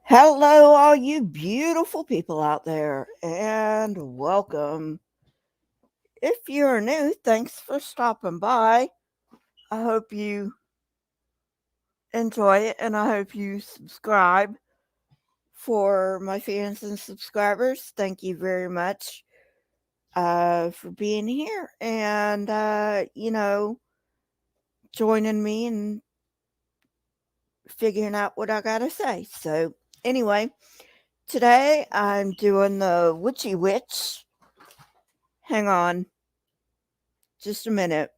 Hello, all you beautiful people out there, and welcome. If you're new, thanks for stopping by. I hope you enjoy it and I hope you subscribe. For my fans and subscribers, thank you very much for being here and, joining me and figuring out what I gotta say. So, anyway, today I'm doing the Witchy-Witch. Hang on just a minute.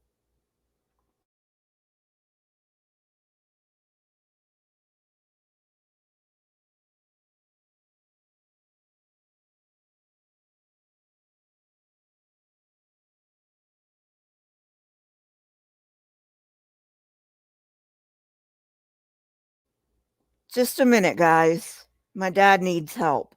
Just a minute, guys. My dad needs help.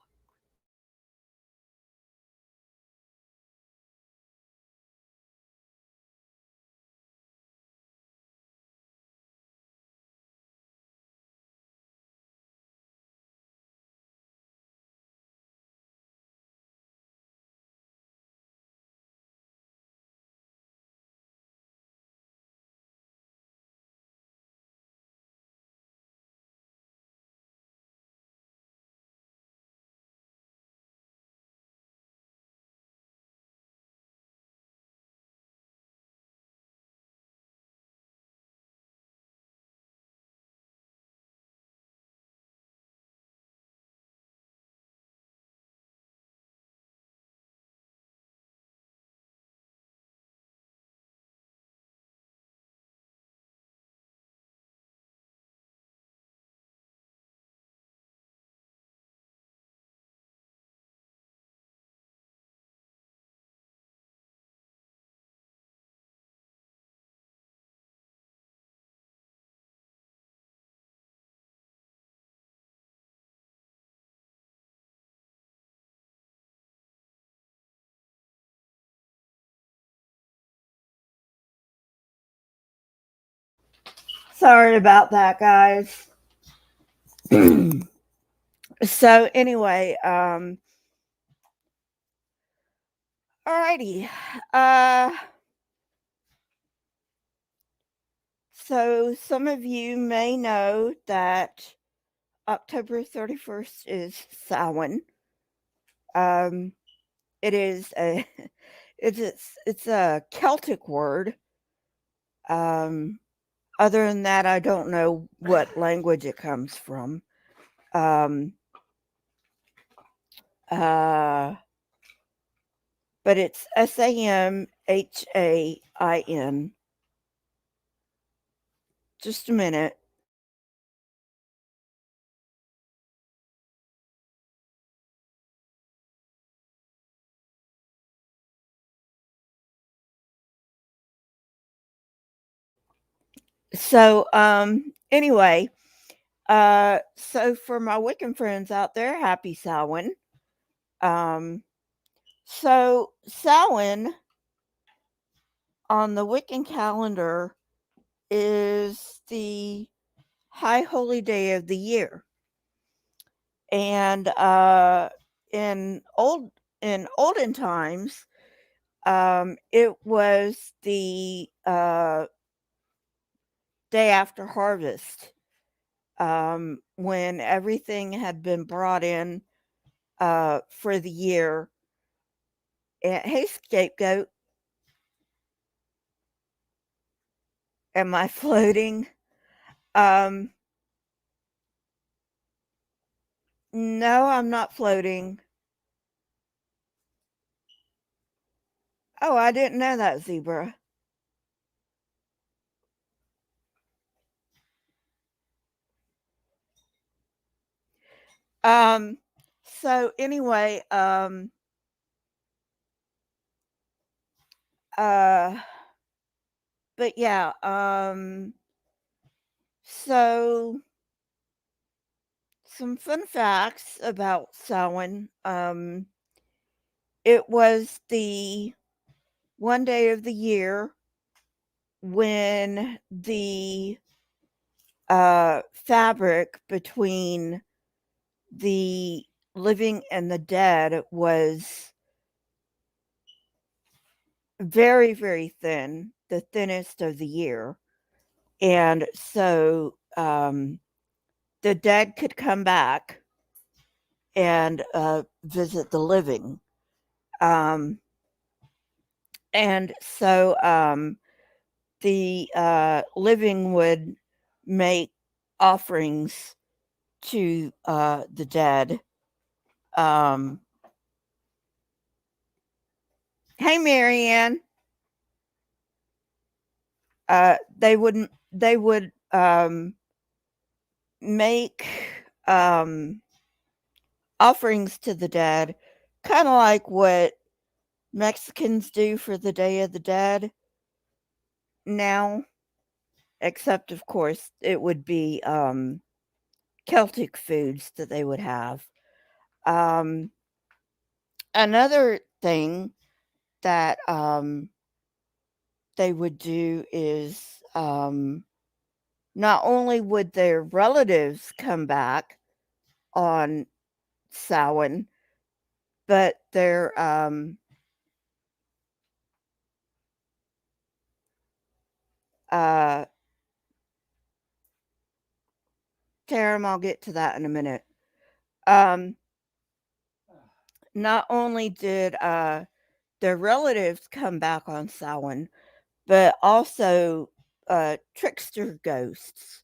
Sorry about that, guys. So anyway, alrighty. Uh so some of you may know that October 31st is Samhain. Um it is a it's a Celtic word. Um Other than that, I don't know what language it comes from. Um uh but it's Samhain. Just a minute. So, anyway, so for my Wiccan friends out there, happy Samhain. Um, so Samhain on the Wiccan calendar is the high holy day of the year, and in olden times, it was the day after harvest, when everything had been brought in for the year. And, hey, scapegoat, am I floating? Um, no, I'm not floating. Oh, I didn't know that, zebra. Um, so anyway, uh, but yeah, so some fun facts about Samhain. It was the one day of the year when the fabric between the living and the dead was very, very thin, the thinnest of the year. And so the dead could come back and visit the living. Um, and so the living would make offerings to the dead. Um, hey, Marianne. They would make offerings to the dead, kind of like what Mexicans do for the Day of the Dead now, except of course it would be Celtic foods that they would have. Um, Another thing that they would do is not only would their relatives come back on Samhain, but their uh Taram, I'll get to that in a minute. Um Not only did their relatives come back on Samhain, but also trickster ghosts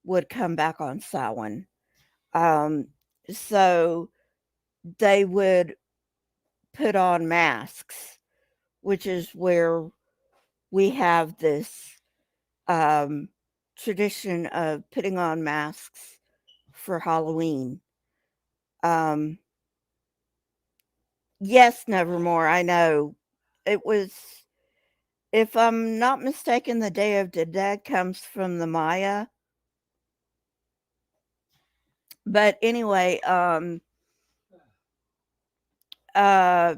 would come back on Samhain. Um, so they would put on masks, which is where we have this um, tradition of putting on masks for Halloween. Um, yes, Nevermore, I know. It was, if I'm not mistaken, the Day of the Dead comes from the Maya. But anyway, uh,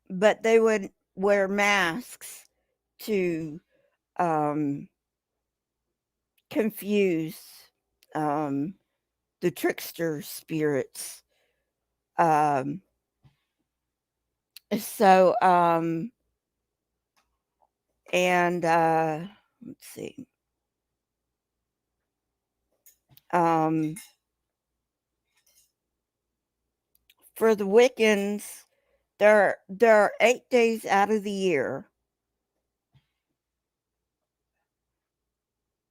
but they would wear masks to um, confuse um, the trickster spirits. Um, so, and let's see. Um, for the Wiccans, there are 8 days out of the year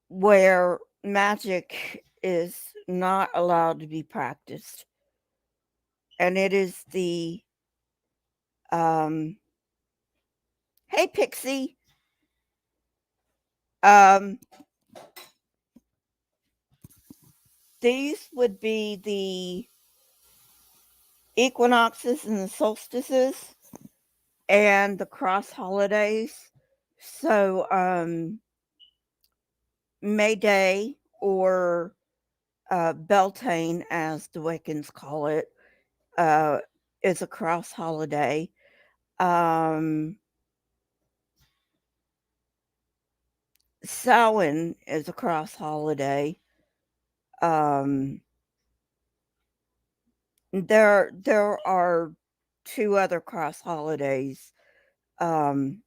where magic is not allowed to be practiced, and it is the hey Pixie, um, these would be the equinoxes and the solstices and the cross holidays. So May Day, or Beltane, as the Wiccans call it, uh, is a cross holiday. Um, Samhain is a cross holiday. Um, there are two other cross holidays. Um,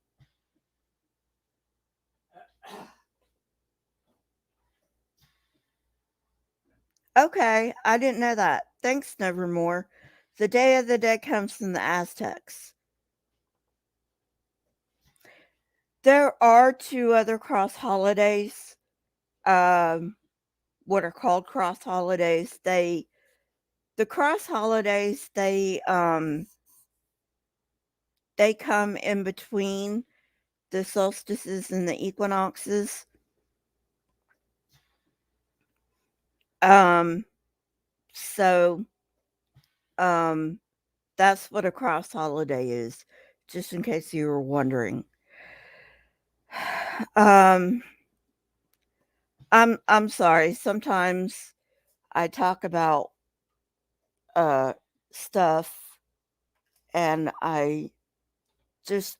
okay, I didn't know that. Thanks, Nevermore. The Day of the Dead comes from the Aztecs. There are two other cross holidays. Um, what are called cross holidays. The cross holidays, they come in between the solstices and the equinoxes. Um, so um that's what a cross holiday is, just in case you were wondering. Um I'm sorry. Sometimes I talk about uh stuff and I just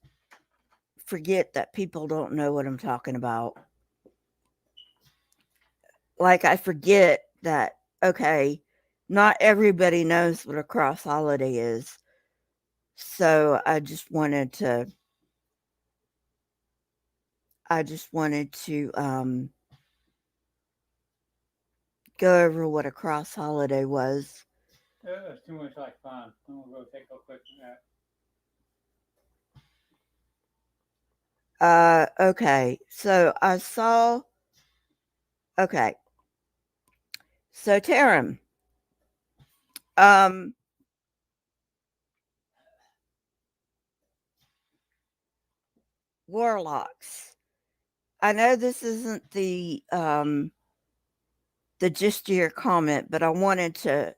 forget that people don't know what I'm talking about. Like, I forget that, okay, not everybody knows what a cross holiday is. So I just wanted to go over what a cross holiday was. That's too much like fun. I'm gonna go take a quick nap. Okay. So I saw okay. So Taram, um warlocks. I know this isn't the gist of your comment, but I wanted to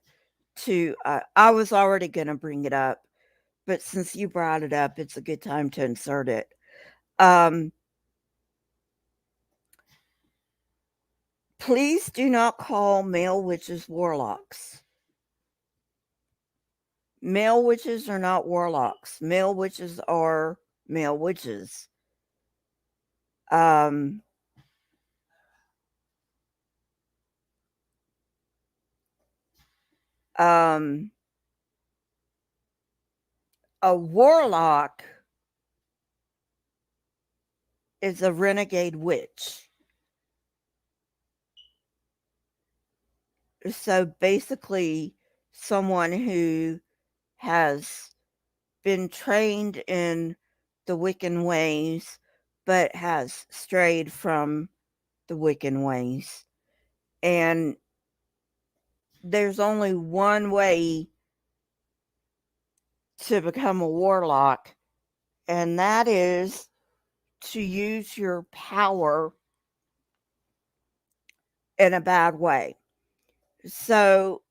I was already going to bring it up, but since you brought it up, it's a good time to insert it. Um Please do not call male witches warlocks. Male witches are not warlocks. Male witches are male witches. Um um a warlock is a renegade witch. So basically, someone who has been trained in the Wiccan ways, but has strayed from the Wiccan ways. And there's only one way to become a warlock, and that is to use your power in a bad way. So,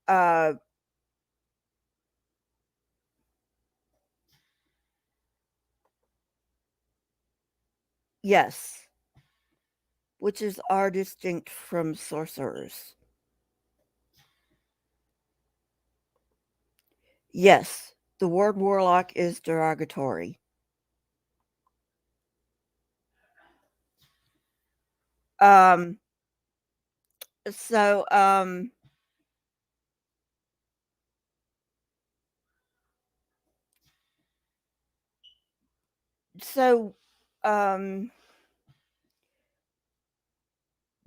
yes, witches are distinct from sorcerers. Yes, the word warlock is derogatory. Um, so, um, so, um,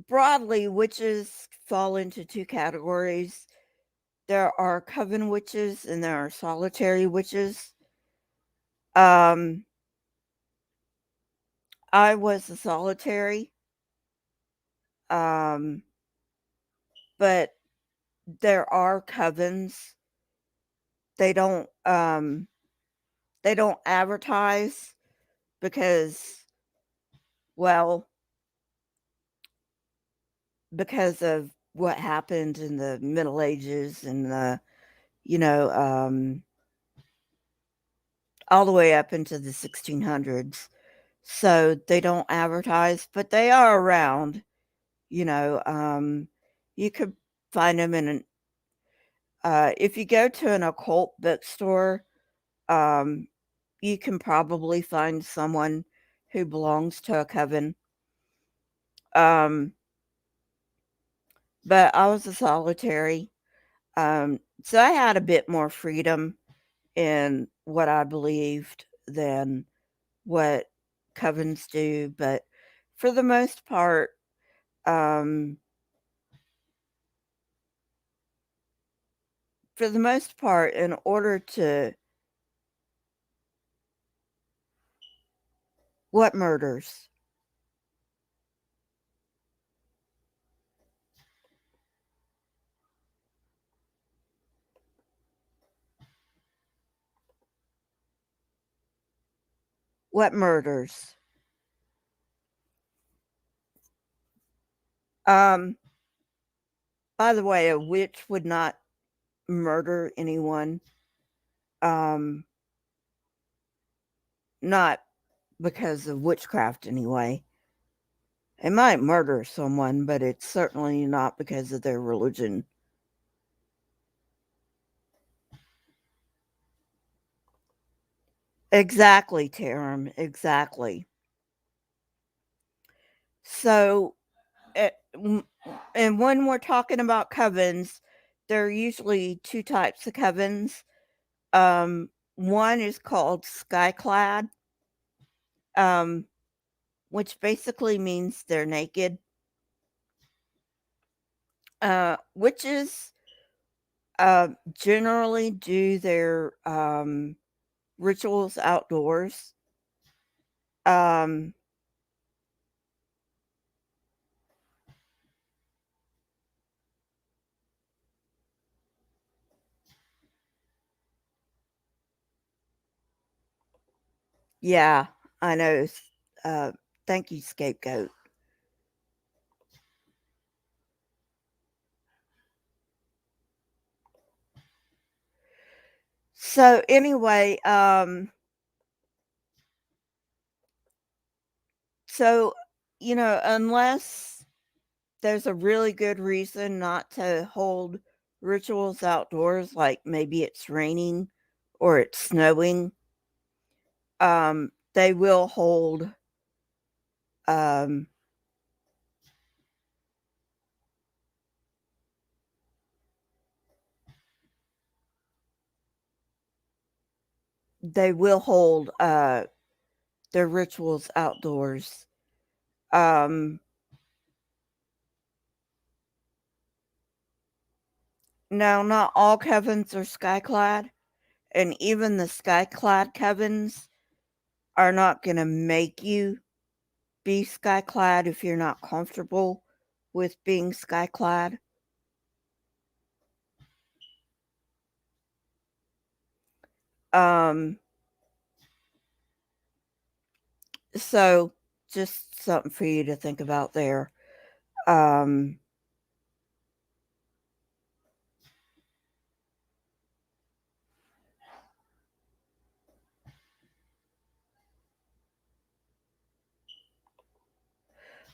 broadly, witches fall into two categories. There are coven witches and there are solitary witches. Um, I was a solitary, um, but there are covens. They don't, um, they don't advertise because, well, because of what happened in the Middle Ages and you know, all the way up into the 1600s. So they don't advertise, but they are around. You know, you could find them in an if you go to an occult bookstore, um, you can probably find someone who belongs to a coven. Um, but I was a solitary. So I had a bit more freedom in what I believed than what covens do. But for the most part, um, in order to what murders? What murders? Um, by the way, a witch would not murder anyone. Um, not because of witchcraft anyway. It might murder someone, but it's certainly not because of their religion. Exactly, Taram. Exactly. So, and when we're talking about covens, there are usually two types of covens. One is called skyclad, um, which basically means they're naked. Witches generally do their rituals outdoors. Um, yeah, I know. Uh, Thank you, scapegoat. So anyway, so unless there's a really good reason not to hold rituals outdoors, like maybe it's raining or it's snowing, they will hold um they will hold their rituals outdoors. Um Now not all covens are skyclad, and even the skyclad covens are not gonna make you be skyclad if you're not comfortable with being skyclad. Um, so just something for you to think about there. Um,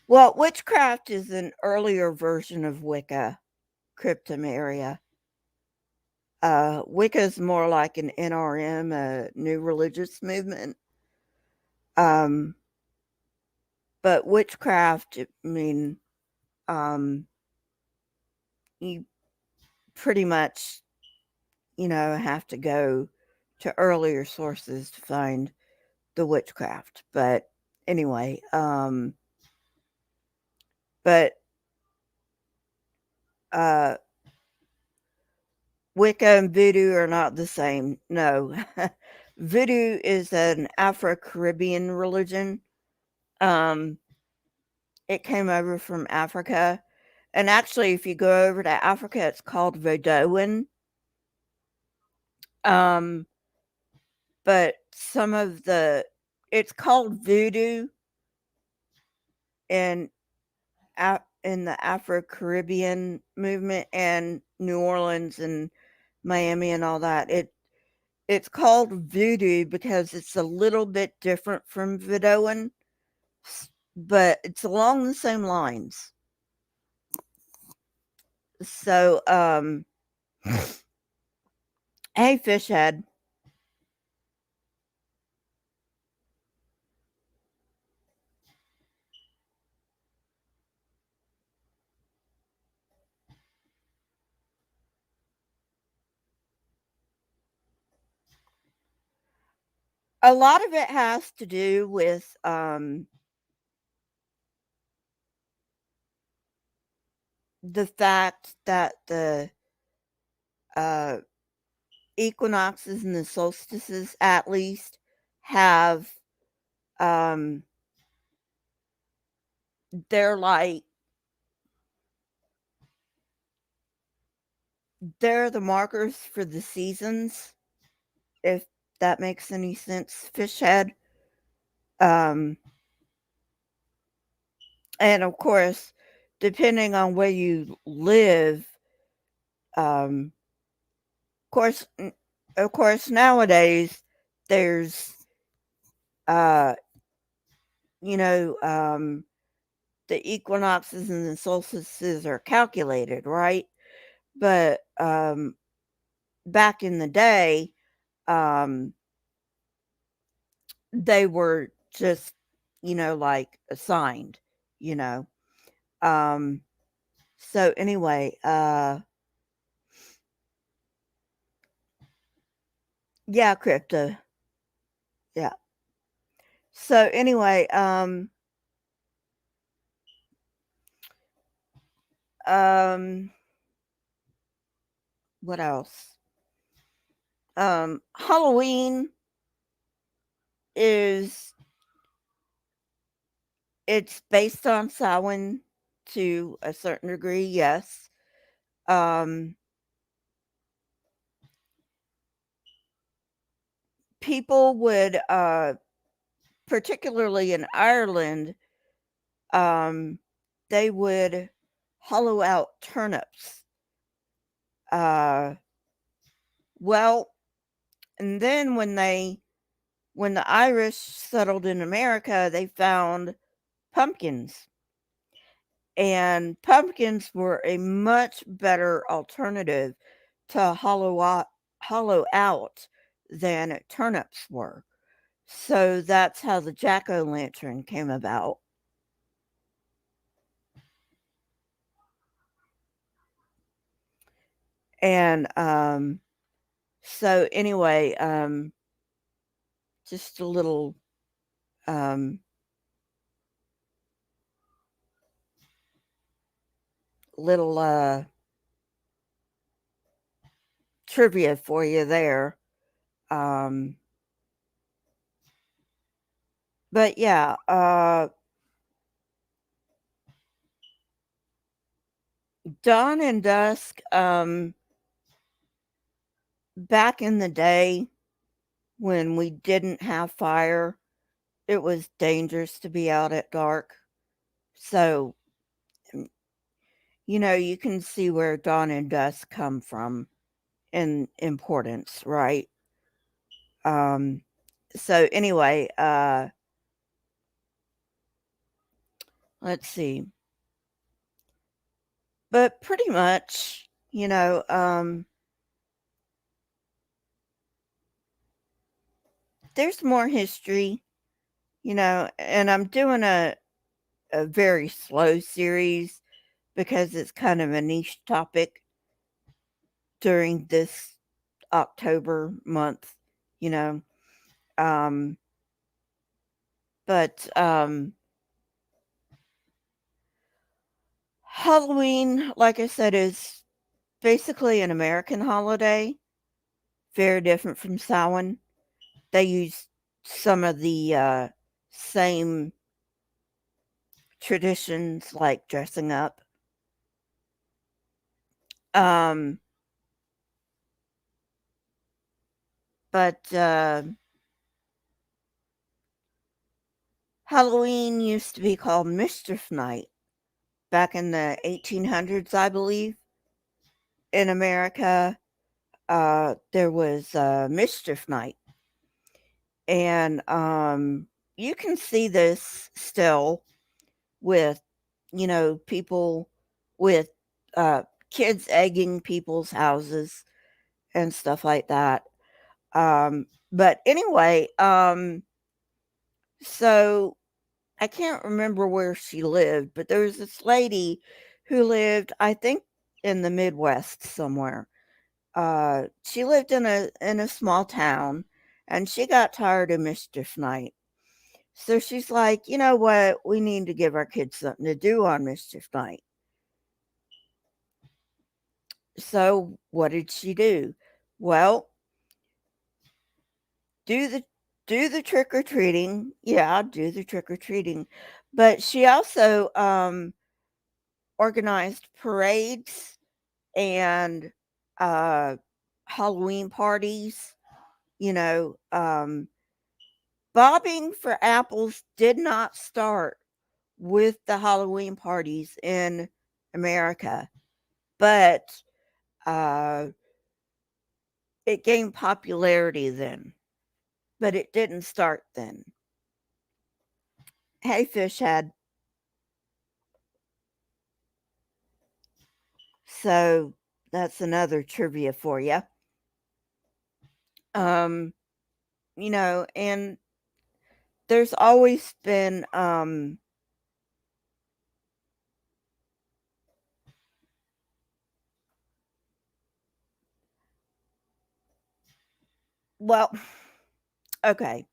well, witchcraft is an earlier version of Wicca, cryptomeria. Wicca is more like an NRM, a new religious movement. Um, but witchcraft, I mean, um, you pretty much, have to go to earlier sources to find the witchcraft. But anyway, but uh, Wicca and voodoo are not the same. No, voodoo is an Afro-Caribbean religion. Um, it came over from Africa, and actually, if you go over to Africa, it's called Voodooing. Um, but it's called voodoo in in the Afro-Caribbean movement and New Orleans and Miami and all that. It's called voodoo because it's a little bit different from Voodooing, but it's along the same lines. So, hey, Fishhead. A lot of it has to do with the fact that the uh, equinoxes and the solstices, at least, have um, they're like they're the markers for the seasons, if that makes any sense, Fishhead. Um, and of course, depending on where you live, um, course, of course, nowadays there's, uh, you know, the equinoxes and the solstices are calculated, right? But back in the day, um, they were just, like assigned. you know. Um, so anyway, yeah, crypto. Yeah. So anyway, um, what else? Halloween is it's based on Samhain to a certain degree, yes. Um, people would, particularly in Ireland, um, they would hollow out turnips. Uh, well, and then when the Irish settled in America, they found pumpkins. And pumpkins were a much better alternative to hollow out than turnips were. So that's how the jack-o'-lantern came about. And so anyway, just a um little trivia for you there. Um but yeah, dawn and dusk, back in the day when we didn't have fire, it was dangerous to be out at dark. So, mm, you can see where dawn and dusk come from in importance, right? Um, so anyway, let's see. But pretty much, there's more history, and I'm doing a very slow series because it's kind of a niche topic during this October month, you know. Um, but Halloween, like I said, is basically an American holiday, very different from Samhain. They use some of the same traditions like dressing up. Um, but Halloween used to be called Mischief Night back in the 1800s, I believe. In America, there was Mischief Night. And you can see this still with, people with uh, kids egging people's houses and stuff like that. But anyway, so I can't remember where she lived, but there was this lady who lived, I think, in the Midwest somewhere. She lived in a small town, and she got tired of Mischief Night. So she's like, you know what? We need to give our kids something to do on Mischief Night. So what did she do? Well, do the do the trick or treating. Yeah, do the trick or treating. But she also organized parades and uh, Halloween parties. You know, bobbing for apples did not start with the Halloween parties in America, but uh, it gained popularity then. But it didn't start then. Hey, Fishhead. So that's another trivia for you. Um, and there's always been Well, okay.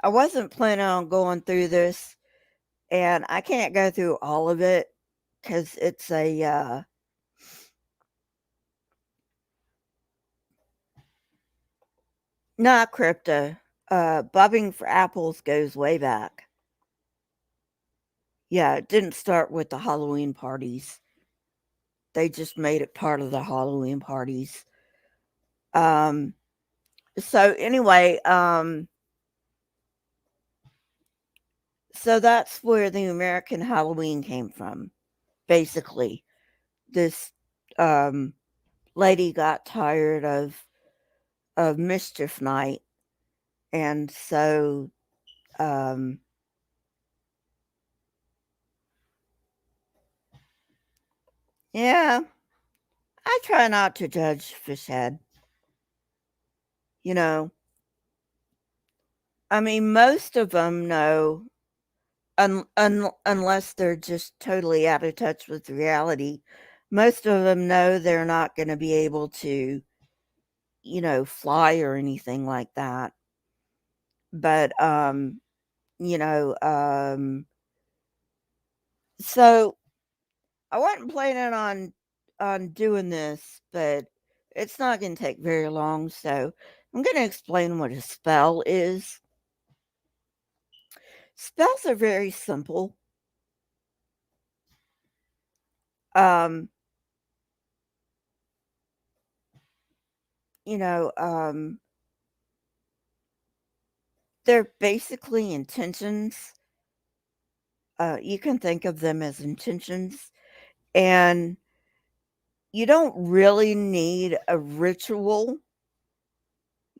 I wasn't planning on going through this, and I can't go through all of it because it's a not crypto. Bobbing for apples goes way back. Yeah, it didn't start with the Halloween parties. They just made it part of the Halloween parties. Um, so anyway, so that's where the American Halloween came from. Basically, this um, lady got tired of mischief night, and so um, yeah, I try not to judge Fishhead. You know, I mean, most of them know, unless they're just totally out of touch with reality. Most of them know they're not going to be able to, fly or anything like that. But you know, so I wasn't planning on doing this, but it's not going to take very long. So I'm going to explain what a spell is. Spells are very simple. Um, you know, they're basically intentions. You can think of them as intentions, and you don't really need a ritual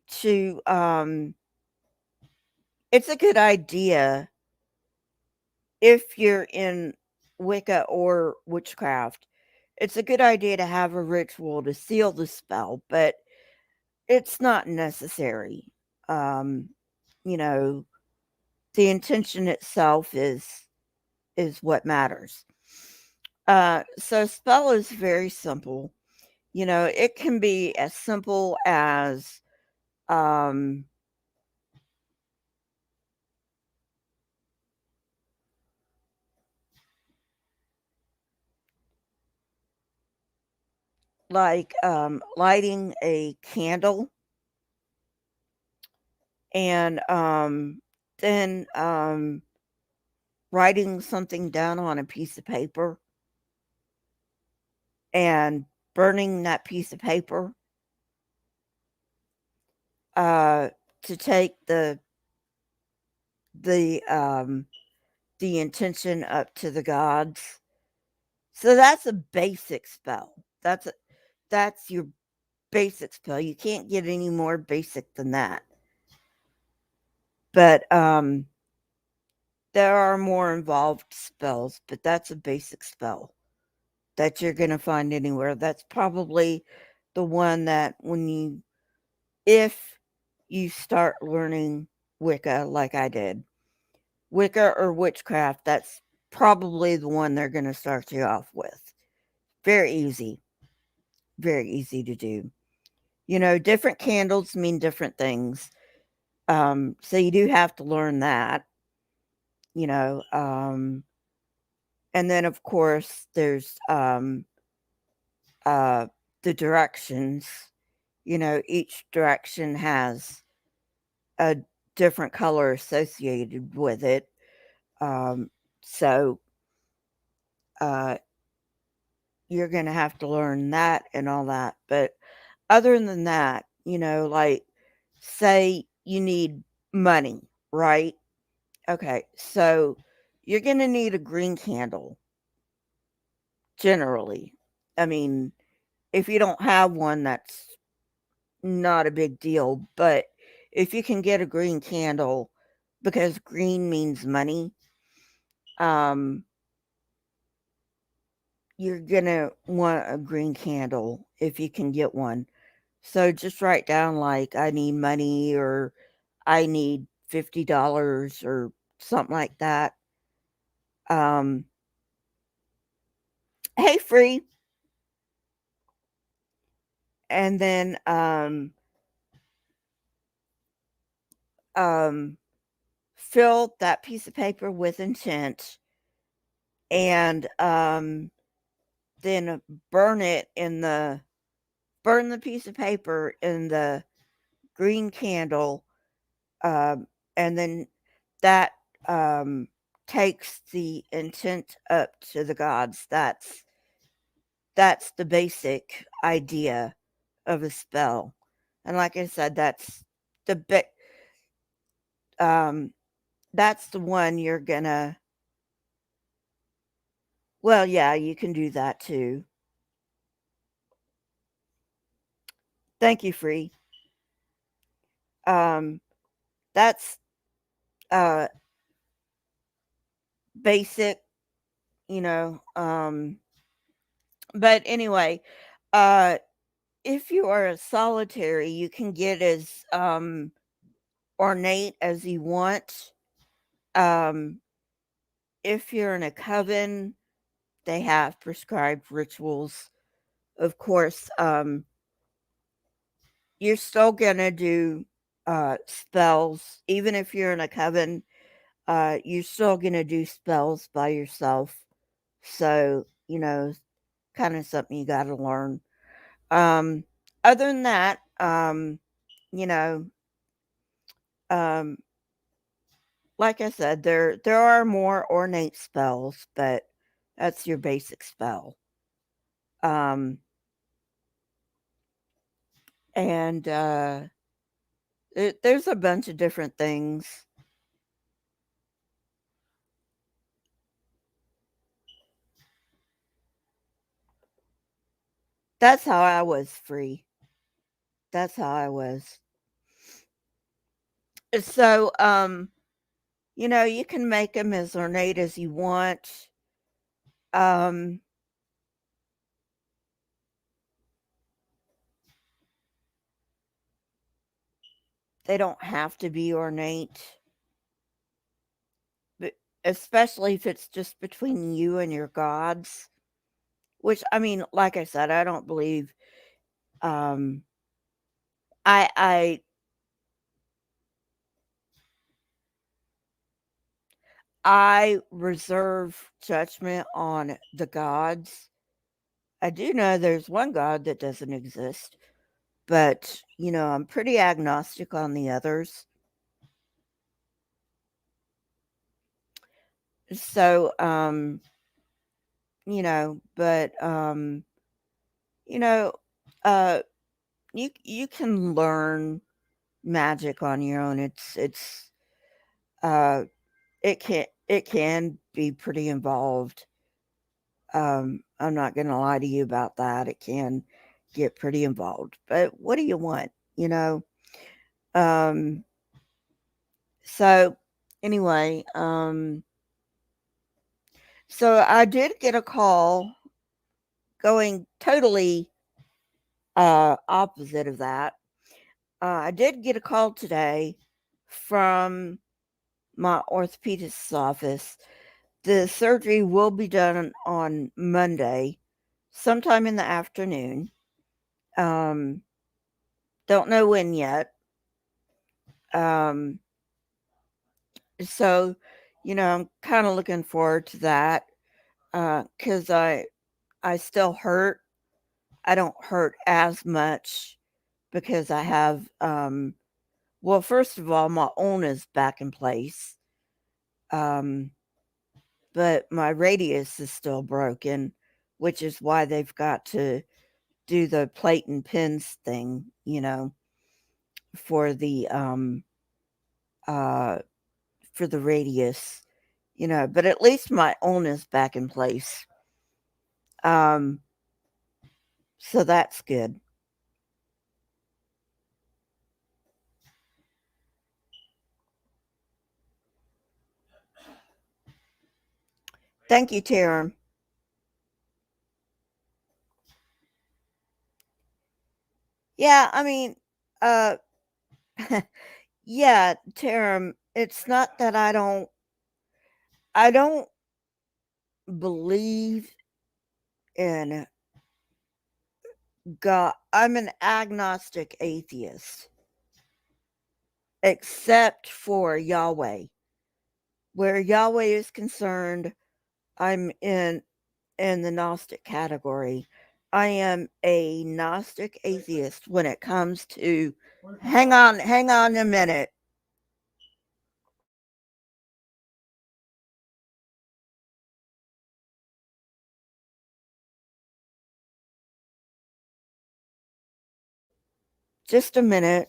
to. It's a good idea if you're in Wicca or witchcraft. It's a good idea to have a ritual to seal the spell, but it's not necessary. Um, you know, the intention itself is what matters. So spell is very simple. It can be as simple as um like lighting a candle and then writing something down on a piece of paper and burning that piece of paper uh to take the um the intention up to the gods. So that's a basic spell. That's your basic spell. You can't get any more basic than that. But there are more involved spells, but that's a basic spell that you're going to find anywhere. That's probably the one that if you start learning Wicca like I did, Wicca or witchcraft, that's probably the one they're going to start you off with. Very easy to do. Different candles mean different things. So you do have to learn that, you know. And then, of course, there's uh, the directions. Each direction has a different color associated with it. So uh, you're going to have to learn that and all that. But other than that, like say you need money, right? Okay, so you're going to need a green candle generally. I mean, if you don't have one, that's not a big deal. But if you can get a green candle, because green means money, um, you're going to want a green candle if you can get one. So just write down, like, I need money, or I need $50 or something like that. Um, hey, free. And then fill that piece of paper with intent and then burn the piece of paper in the green candle, and then that takes the intent up to the gods. That's the basic idea of a spell. And like I said, the um that's the one you're gonna, well, yeah, you can do that too. Thank you, Free. Um that's uh basic, you know. But anyway, uh if you are a solitary, you can get as ornate as you want. Um if you're in a coven, they have prescribed rituals. Of course, you're still gonna do spells, even if you're in a coven. You're still gonna do spells by yourself. So, kind of something you got to learn. Um, Other than that, you know, um, like I said, there are more ornate spells, but that's your basic spell. Um, and there's a bunch of different things. That's how I was Free. That's how I was. So, you can make them as ornate as you want. Um, they don't have to be ornate, but especially if it's just between you and your gods. Which, I mean, like I said, I don't believe. Um, I I reserve judgment on the gods. I do know there's one god that doesn't exist, but I'm pretty agnostic on the others. So, but you know, uh, you can learn magic on your own. Uh, it can be pretty involved. I'm not gonna lie to you about that. It can get pretty involved. But what do you want? You know? Um, so anyway, so I did get a call going totally opposite of that. I did get a call today from my orthopedist's office. The surgery will be done on Monday, sometime in the afternoon. Um, don't know when yet. Um, so, I'm kind of looking forward to that because I still hurt. I don't hurt as much because I have, well, first of all, my own is back in place. Um, but my radius is still broken, which is why they've got to do the plate and pins thing, for the uh for the radius, but at least my own is back in place. Um so that's good. Thank you, Taram. Yeah, I mean, uh yeah, Taram, it's not that I don't believe in God. I'm an agnostic atheist. except for Yahweh. Where Yahweh is concerned, I'm in the Gnostic category. I am a Gnostic atheist when it comes to. Hang on a minute. Just a minute.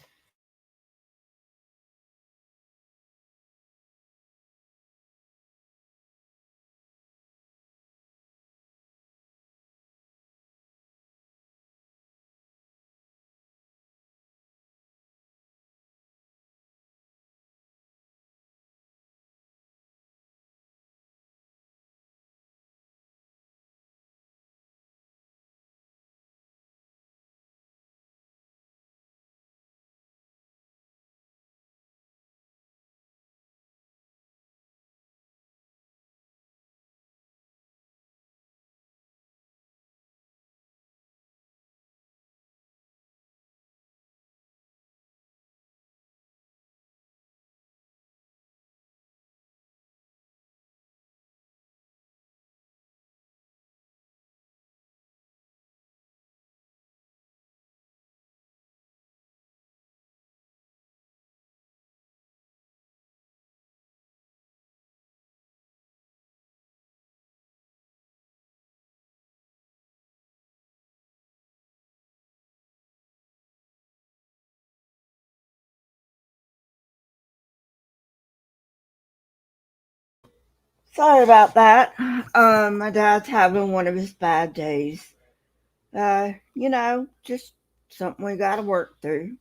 Sorry about that. My dad's having one of his bad days. Just something we got to work through.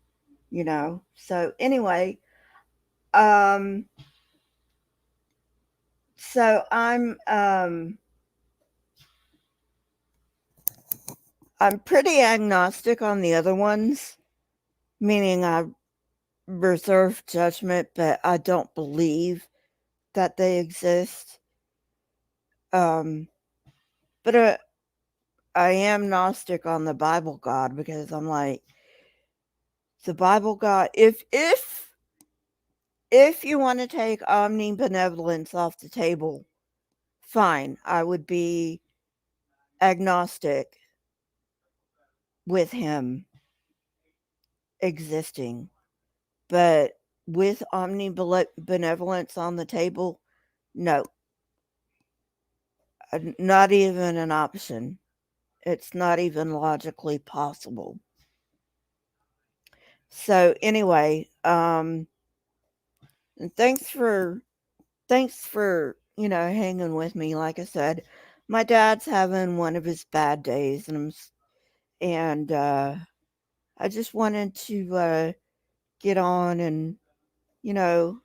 So anyway, um, so I'm pretty agnostic on the other ones, meaning I reserve judgment, but I don't believe that they exist. Um, but I am Gnostic on the Bible God because I'm like the Bible God. If you want to take omnibenevolence off the table, fine. I would be agnostic with him existing. But with omnibenevolence on the table, no, not even an option. It's not even logically possible. So anyway, thanks for hanging with me. Like I said, my dad's having one of his bad days, and I just wanted to get on and you know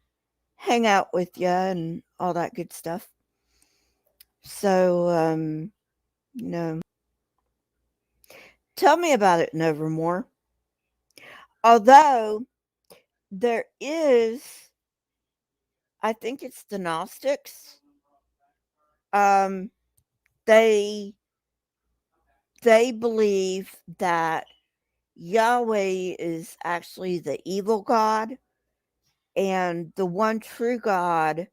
hang out with you and all that good stuff. So you know, tell me about it, Nevermore. Although there is, I think it's the Gnostics. Um, they they believe that Yahweh is actually the evil God, and the one true God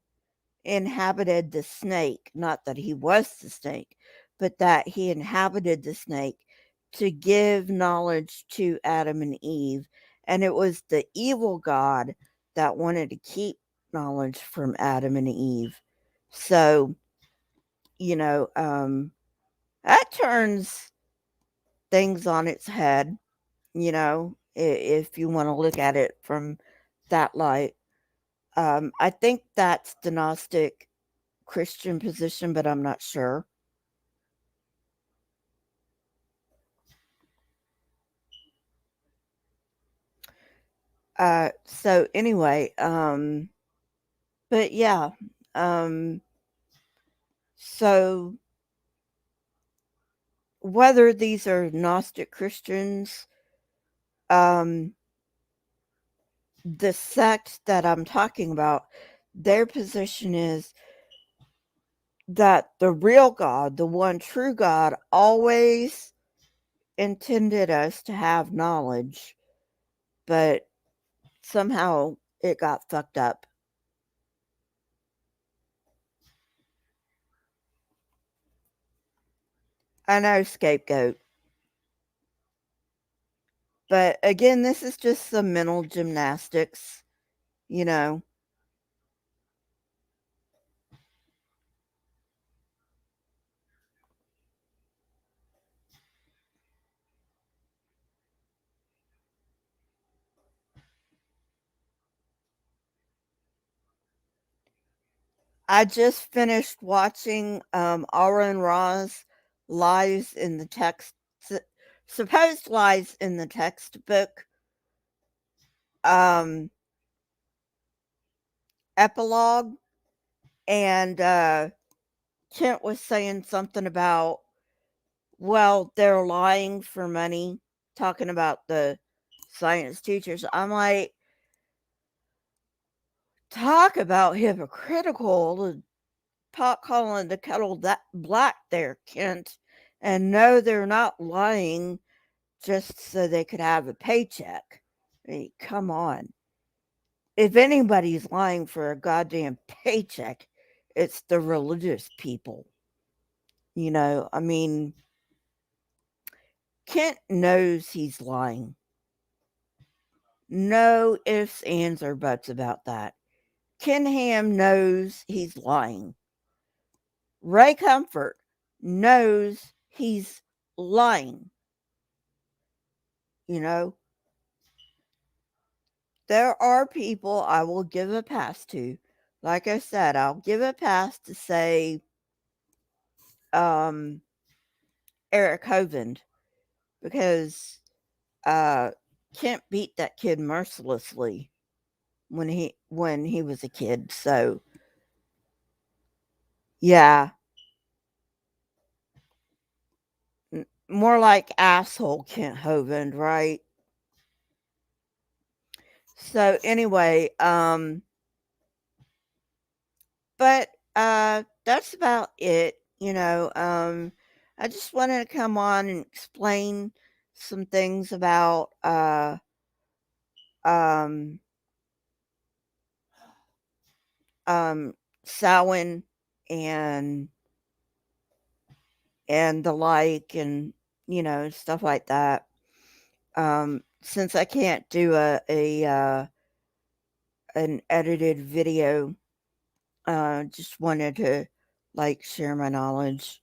inhabited the snake. Not that he was the snake, but that he inhabited the snake to give knowledge to Adam and Eve. And it was the evil God that wanted to keep knowledge from Adam and Eve. So, you know, that turns things on its head, if you want to look at it from that light. I think that's the Gnostic Christian position, but I'm not sure. So anyway, but yeah, um, so whether these are Gnostic Christians, um, the sect that I'm talking about, their position is that the real God, the one true God, always intended us to have knowledge, but somehow it got fucked up. I know, scapegoat. But again, this is just some mental gymnastics, you know. I just finished watching Aura and Ra's lies in the text, supposed lies in the textbook epilogue, and Kent was saying something about, well, they're lying for money, talking about the science teachers. I'm like, talk about hypocritical, the pot calling the kettle that black there, Kent. And no, they're not lying just so they could have a paycheck. I mean, come on. If anybody's lying for a goddamn paycheck, it's the religious people. You know, I mean, Kent knows he's lying. No ifs, ands, or buts about that. Ken Ham knows he's lying. Ray Comfort knows he's lying. You know, there are people I will give a pass to. Like I said, I'll give a pass to, say, Eric Hovind, because Kent beat that kid mercilessly when he was a kid. So yeah, more like asshole Kent Hovind, right? So anyway, but that's about it. You know, I just wanted to come on and explain some things about um Samhain and the like, and stuff like that. Since I can't do an edited video, just wanted to share my knowledge.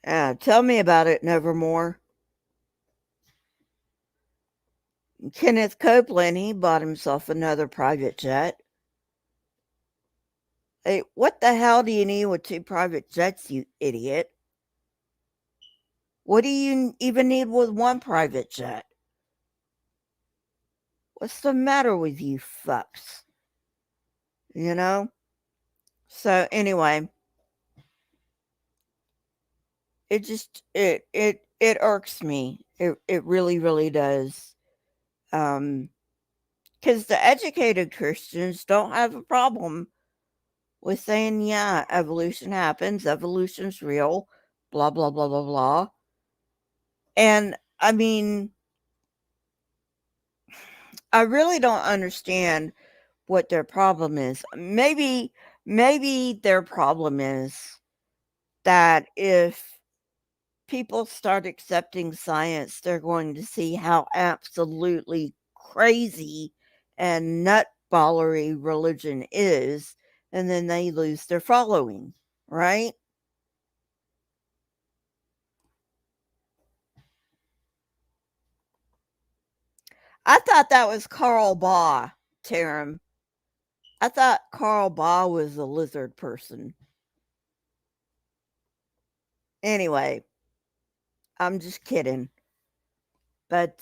Tell me about it, Nevermore. Kenneth Copeland, he bought himself another private jet. Hey, what the hell do you need with 2 private jets, you idiot? What do you even need with 1 private jet? What's the matter with you fucks? You know? So anyway, it just it irks me. It really, really does. Because the educated Christians don't have a problem with saying, yeah, evolution happens, evolution's real, blah blah blah blah blah. And I mean, I really don't understand what their problem is. Maybe their problem is that if people start accepting science, they're going to see how absolutely crazy and nutballery religion is, and then they lose their following, right? I thought that was Carl Baugh, Taram. I thought Carl Baugh was a lizard person. Anyway, I'm just kidding. But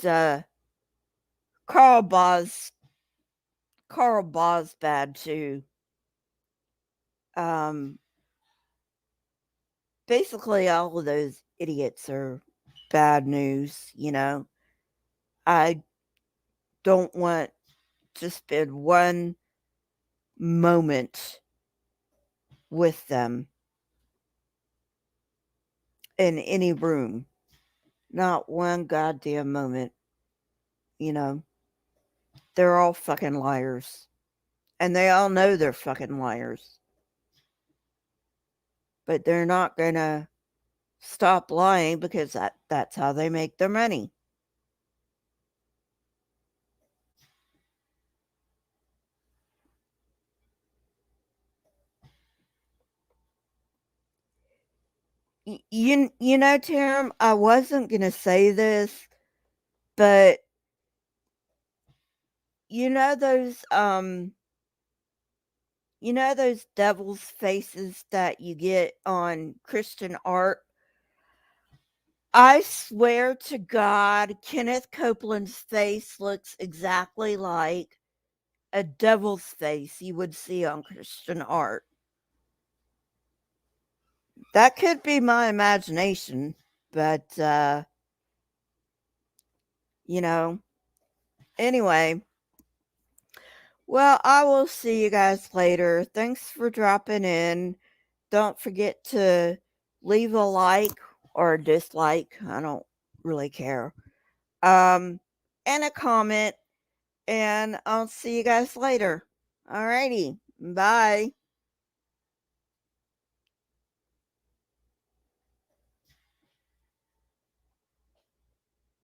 Carl Baugh's bad too. Um, Basically, all of those idiots are bad news. I don't want to spend one moment with them in any room. Not one goddamn moment. You know, they're all fucking liars. And they all know they're fucking liars. But they're not gonna stop lying because that's how they make their money. You know, Tim, I wasn't gonna say this, but you know those devil's faces that you get on Christian art? I swear to God, Kenneth Copeland's face looks exactly like a devil's face you would see on Christian art. That could be my imagination, but you know, anyway. Well, I will see you guys later. Thanks for dropping in. Don't forget to leave a like or a dislike. I don't really care. And a comment. And I'll see you guys later. Alrighty. Bye.